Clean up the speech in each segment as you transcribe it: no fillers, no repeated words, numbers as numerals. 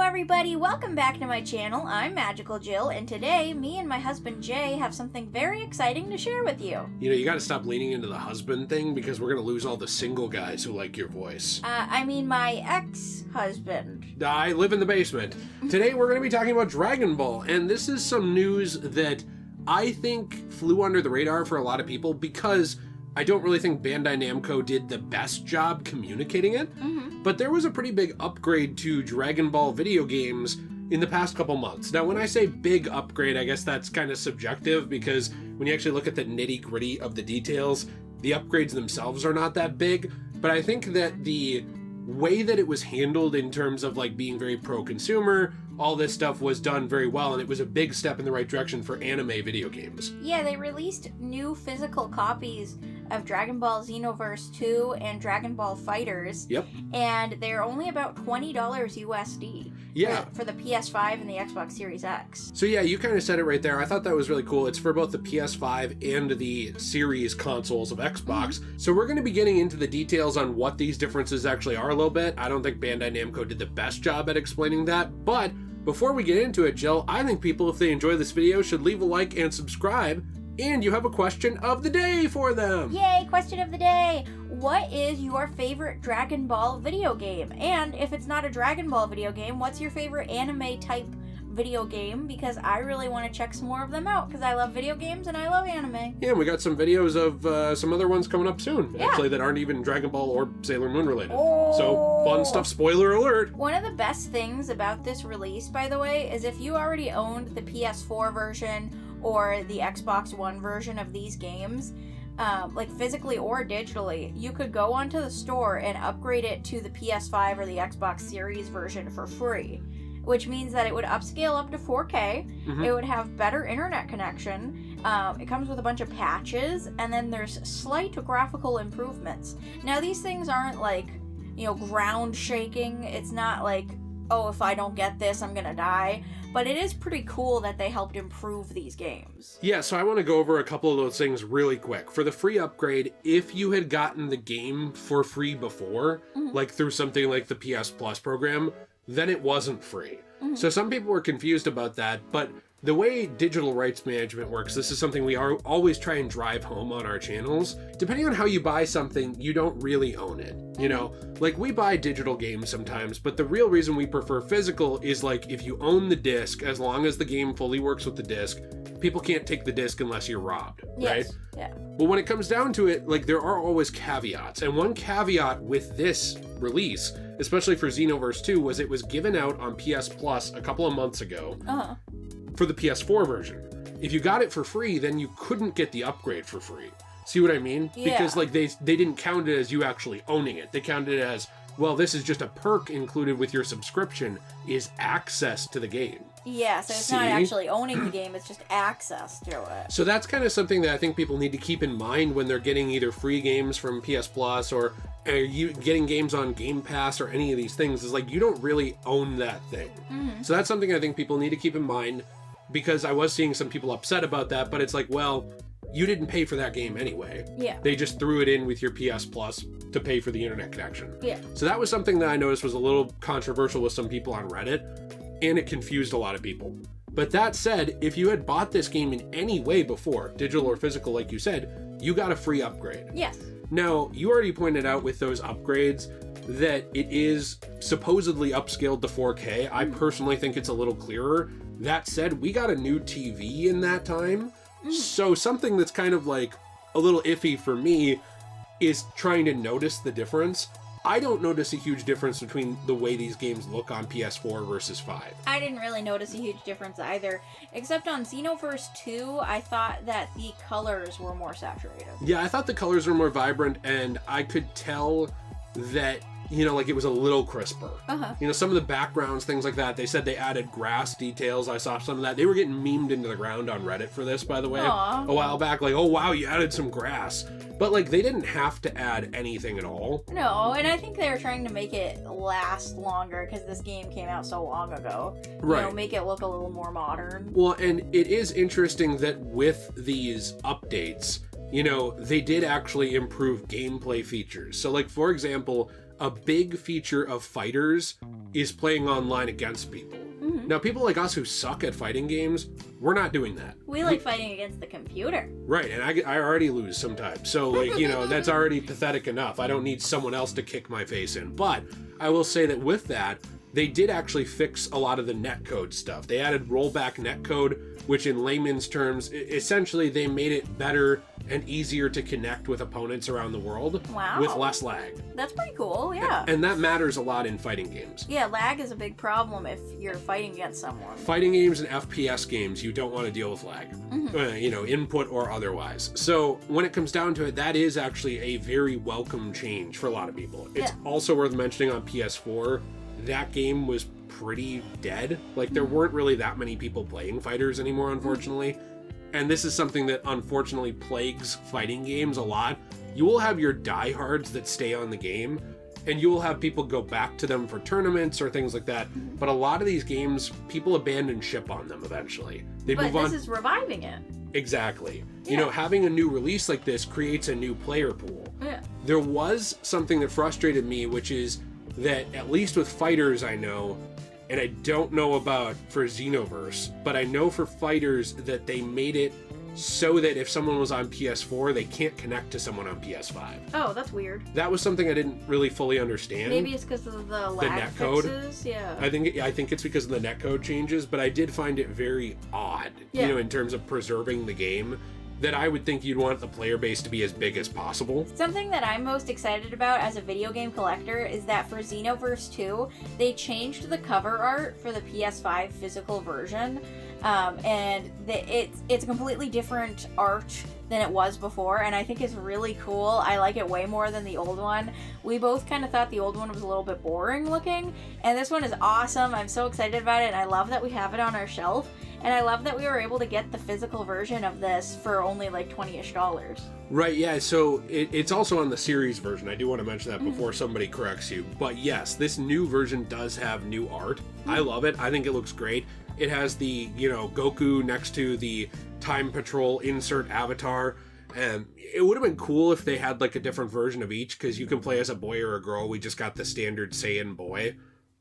everybody, welcome back to my channel. I'm Magical Jill, and today, me and my husband Jay have something very exciting to share with you. You know, you gotta stop leaning into the husband thing because we're gonna lose all the single guys who like your voice. I mean my ex-husband. I live in the basement. Today we're gonna be talking about Dragon Ball, and this is some news that I think flew under the radar for a lot of people because I don't really think Bandai Namco did the best job communicating it, but there was a pretty big upgrade to Dragon Ball video games in the past couple months. Now, when I say big upgrade, I guess that's kind of subjective because when you actually look at the nitty-gritty of the details, the upgrades themselves are not that big, but I think that the way that it was handled in terms of like being very pro-consumer, all this stuff was done very well, and it was a big step in the right direction for anime video games. Yeah, they released new physical copies of Dragon Ball Xenoverse 2 and Dragon Ball Fighterz. Yep. And they're only about $20 USD. Yeah. For the PS5 and the Xbox Series X. So yeah, you kind of said it right there. I thought that was really cool. It's for both the PS5 and the Series consoles of Xbox. So we're going to be getting into the details on what these differences actually are a little bit. I don't think Bandai Namco did the best job at explaining that, but before we get into it, Jill, I think people, if they enjoy this video, should leave a like and subscribe. And you have a question of the day for them. Yay, question of the day. What is your favorite Dragon Ball video game? And if it's not a Dragon Ball video game, what's your favorite anime type video game? Because I really want to check some more of them out because I love video games and I love anime. Yeah, we got some videos of some other ones coming up soon, actually, that aren't even Dragon Ball or Sailor Moon related. So, fun stuff, spoiler alert. One of the best things about this release, by the way, is if you already owned the PS4 version or the Xbox One version of these games, like physically or digitally, you could go onto the store and upgrade it to the PS5 or the Xbox Series version for free, which means that it would upscale up to 4K, it would have better internet connection, it comes with a bunch of patches, and then there's slight graphical improvements. Now these things aren't like, you know, ground shaking, it's not like, oh, if I don't get this, I'm gonna die. But it is pretty cool that they helped improve these games. Yeah, so I want to go over a couple of those things really quick. For the free upgrade, if you had gotten the game for free before, like through something like the PS Plus program, then it wasn't free. So some people were confused about that, but the way digital rights management works, this is something we always try and drive home on our channels. Depending on how you buy something, you don't really own it. You know, like we buy digital games sometimes, but the real reason we prefer physical is like if you own the disc, as long as the game fully works with the disc, people can't take the disc unless you're robbed, right? Yeah. But when it comes down to it, like there are always caveats. And one caveat with this release, especially for Xenoverse 2, was it was given out on PS Plus a couple of months ago. For the PS4 version. If you got it for free, then you couldn't get the upgrade for free. See what I mean? Yeah. Because like they didn't count it as you actually owning it. They counted it as, well, this is just a perk included with your subscription, is access to the game. Yeah, so it's not actually owning the game, it's just access to it. So that's kind of something that I think people need to keep in mind when they're getting either free games from PS Plus or you getting games on Game Pass or any of these things, is like you don't really own that thing. So that's something I think people need to keep in mind, because I was seeing some people upset about that, but it's like, well, you didn't pay for that game anyway. Yeah. They just threw it in with your PS Plus to pay for the internet connection. Yeah. So that was something that I noticed was a little controversial with some people on Reddit, and it confused a lot of people. But that said, if you had bought this game in any way before, digital or physical like you said, you got a free upgrade. Yes. Now, you already pointed out with those upgrades that it is supposedly upscaled to 4K. I personally think it's a little clearer. That said, we got a new TV in that time. So something that's kind of like a little iffy for me is trying to notice the difference. I don't notice a huge difference between the way these games look on PS4 versus 5. I didn't really notice a huge difference either, except on Xenoverse 2, I thought that the colors were more saturated. Yeah, I thought the colors were more vibrant, and I could tell that, you know, like it was a little crisper. You know, some of the backgrounds, things like that, they said they added grass details. I saw some of that. They were getting memed into the ground on Reddit for this, by the way, a while back. Like, oh, wow, you added some grass. But, like, they didn't have to add anything at all. No, and I think they were trying to make it last longer because this game came out so long ago. Right. You know, make it look a little more modern. Well, and it is interesting that with these updates, you know, they did actually improve gameplay features. So, like, for example, a big feature of Fighterz is playing online against people. Now, people like us who suck at fighting games, we're not doing that. We like fighting against the computer. Right, and I already lose sometimes. So, like, you know, that's already pathetic enough. I don't need someone else to kick my face in. But I will say that with that, they did actually fix a lot of the netcode stuff. They added rollback netcode, which in layman's terms, essentially they made it better and easier to connect with opponents around the world with less lag. That's pretty cool, yeah. And that matters a lot in fighting games. Yeah, lag is a big problem if you're fighting against someone. Fighting games and FPS games, you don't want to deal with lag, you know, input or otherwise. So when it comes down to it, that is actually a very welcome change for a lot of people. It's also worth mentioning on PS4, that game was pretty dead. Like, there weren't really that many people playing Fighterz anymore, unfortunately. And this is something that unfortunately plagues fighting games a lot. You will have your diehards that stay on the game, and you will have people go back to them for tournaments or things like that. But a lot of these games, people abandon ship on them eventually. They move on. But this is reviving it. Exactly. Yeah. You know, having a new release like this creates a new player pool. Yeah. There was something that frustrated me, which is that at least with Fighterz I know, and I don't know about for Xenoverse, but I know for Fighterz that they made it so that if someone was on PS4, they can't connect to someone on PS5. Oh, that's weird. That was something I didn't really fully understand. Maybe it's because of the lag netcode fixes. Yeah. I think it's because of the netcode changes, but I did find it very odd, you know, in terms of preserving the game, that I would think you'd want the player base to be as big as possible. Something that I'm most excited about as a video game collector is that for Xenoverse 2, they changed the cover art for the PS5 physical version, and it's a completely different art than it was before, and I think it's really cool. I like it way more than the old one. We both kind of thought the old one was a little bit boring looking, and this one is awesome. I'm so excited about it, and I love that we have it on our shelf. And I love that we were able to get the physical version of this for only like $20-ish. Right, yeah, so it's also on the series version. I do want to mention that before somebody corrects you. But yes, this new version does have new art. I love it. I think it looks great. It has the, you know, Goku next to the Time Patrol insert avatar. And it would have been cool if they had like a different version of each, because you can play as a boy or a girl. We just got the standard Saiyan boy.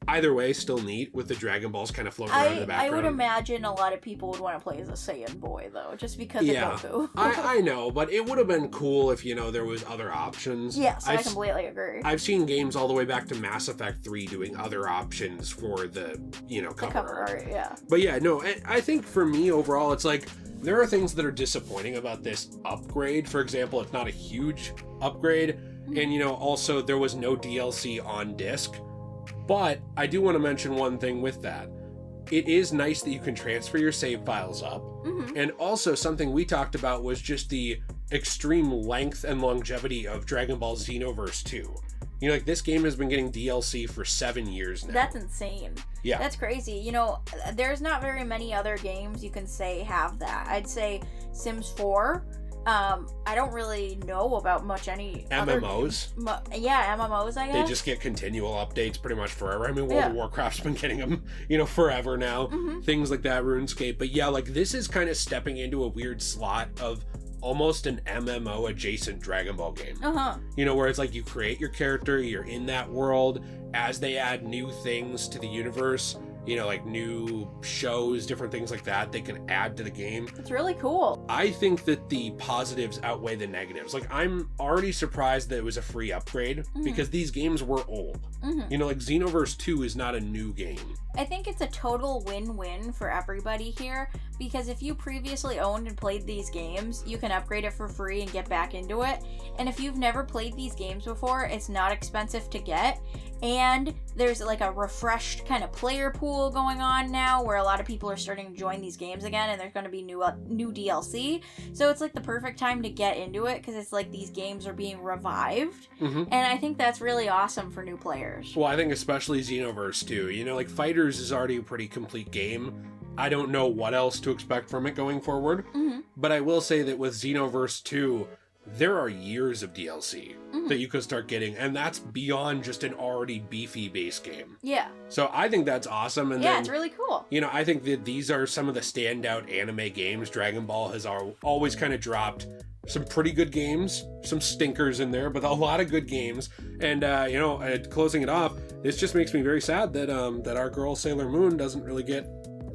Either way, still neat with the Dragon Balls kind of floating around in the background. I would imagine a lot of people would want to play as a Saiyan boy, though, just because of Goku. I know, but it would have been cool if, you know, there was other options. Yes, I completely agree. I've seen games all the way back to Mass Effect 3 doing other options for the, you know, cover art. Yeah. But yeah, no, I think for me overall, it's like, there are things that are disappointing about this upgrade. For example, it's not a huge upgrade. And, you know, also there was no DLC on disc. But I do want to mention one thing with that. It is nice that you can transfer your save files up. And also something we talked about was just the extreme length and longevity of Dragon Ball Xenoverse 2. You know, like, this game has been getting DLC for 7 years now. That's insane. Yeah. That's crazy. You know, there's not very many other games you can say have that. I'd say Sims 4. I don't really know about much any MMOs. MMOs, I guess. They just get continual updates pretty much forever. I mean, World of Warcraft's been getting them, you know, forever now. Things like that, RuneScape. But yeah, like, this is kind of stepping into a weird slot of almost an MMO adjacent Dragon Ball game. You know, where it's like you create your character, you're in that world. As they add new things to the universe, you know, like new shows, different things like that, they can add to the game. It's really cool. I think that the positives outweigh the negatives. Like, I'm already surprised that it was a free upgrade because these games were old. You know, like, Xenoverse 2 is not a new game. I think it's a total win-win for everybody here, because if you previously owned and played these games, you can upgrade it for free and get back into it. And if you've never played these games before, it's not expensive to get. And there's like a refreshed kind of player pool going on now where a lot of people are starting to join these games again, and there's going to be new DLC. So it's like the perfect time to get into it, because it's like these games are being revived. And I think that's really awesome for new players. Well, I think especially Xenoverse 2. You know, like, Fighterz is already a pretty complete game. I don't know what else to expect from it going forward. But I will say that with Xenoverse 2, there are years of DLC Mhm. that you could start getting, and that's beyond just an already beefy base game. Yeah. So I think that's awesome. And Yeah, then, it's really cool. you know, I think that these are some of the standout anime games. Dragon Ball has always kind of dropped some pretty good games, some stinkers in there, but a lot of good games. And, you know, closing it off, this just makes me very sad that that our girl Sailor Moon doesn't really get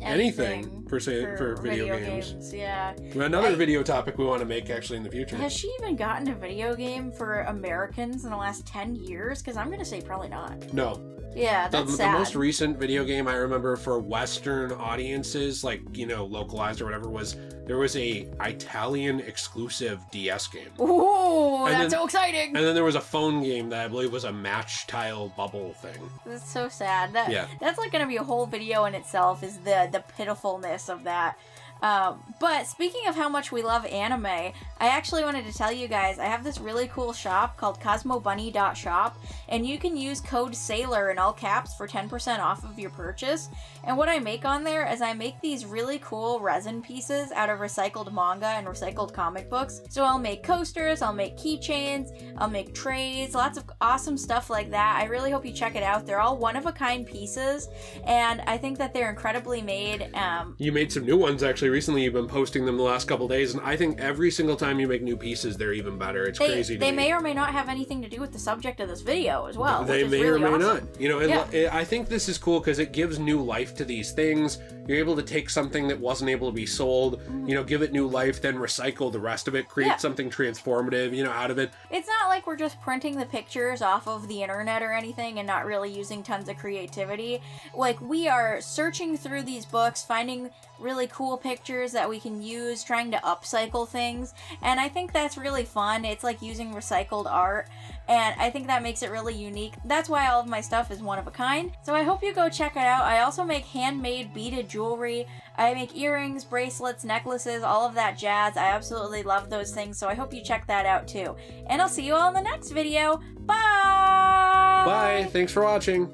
anything per se for video games. Yeah. Another video topic we want to make actually in the future. Has she even gotten a video game for Americans in the last 10 years? Because I'm going to say probably not. No. Yeah, that's the sad. most recent video game I remember for Western audiences, like, you know, localized or whatever, there was a Italian exclusive DS game. Ooh, And that's then- so exciting. And then there was a phone game that I believe was a match tile bubble thing. That's so sad. Yeah. That's like going to be a whole video in itself, is the pitifulness of that. But speaking of how much we love anime, I actually wanted to tell you guys, I have this really cool shop called CosmoBunny.shop, and you can use code SAILOR in all caps for 10% off of your purchase. And what I make on there is I make these really cool resin pieces out of recycled manga and recycled comic books. So I'll make coasters, I'll make keychains, I'll make trays, lots of awesome stuff like that. I really hope you check it out. They're all one-of-a-kind pieces, and I think that they're incredibly made. You made some new ones actually recently. You've been posting them the last couple days, and I think every single time you make new pieces, they're even better. It's crazy to They me. may or may not have anything to do with the subject of this video as well. They which is may really or may awesome. not. You know, and I think this is cool because it gives new life to these things. You're able to take something that wasn't able to be sold, you know, give it new life, then recycle the rest of it, create something transformative, you know, out of it. It's not like we're just printing the pictures off of the internet or anything and not really using tons of creativity. Like, we are searching through these books, finding really cool pictures that we can use, trying to upcycle things, and I think that's really fun. It's like using recycled art, and I think that makes it really unique. That's why all of my stuff is one of a kind. So I hope you go check it out. I also make handmade beaded jewelry. I make earrings, bracelets, necklaces, all of that jazz. I absolutely love those things, so I hope you check that out too. And I'll see you all in the next video. Bye! Bye. Thanks for watching.